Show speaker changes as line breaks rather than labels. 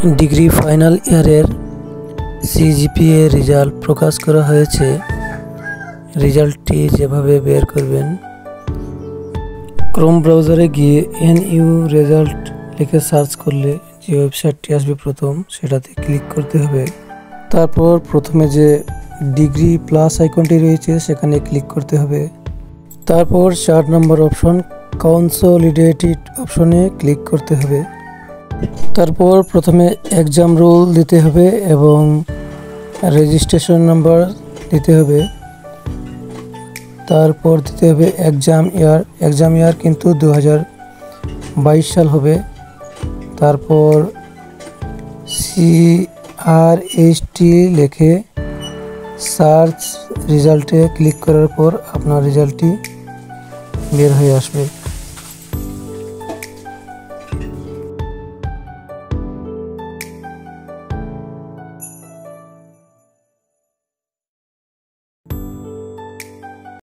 Degree final ইয়ারের CGPA result প্রকাশ করা হয়েছে। রেজাল্টটি যেভাবে বের করবেন, ক্রোম ব্রাউজারে গিয়ে NU রেজাল্ট লিখে সার্চ করলে যে ওয়েবসাইটটি আসবে প্রথম, সেটাতে ক্লিক করতে হবে। তারপর প্রথমে যে ডিগ্রি প্লাস আইকনটি রয়েছে সেখানে ক্লিক করতে হবে। তারপর 4 নম্বর অপশন কনসোলিডেটেড অপশনে ক্লিক করতে হবে। তারপর প্রথমে এক্সাম রোল দিতে হবে এবং রেজিস্ট্রেশন নাম্বার দিতে হবে। তারপর দিতে হবে এক্সাম ইয়ার কিন্তু 2022 সাল হবে। তারপর CRST লিখে সার্চ রেজাল্টে ক্লিক করার পর আপনার রেজাল্টটি বের হয়ে আসবে।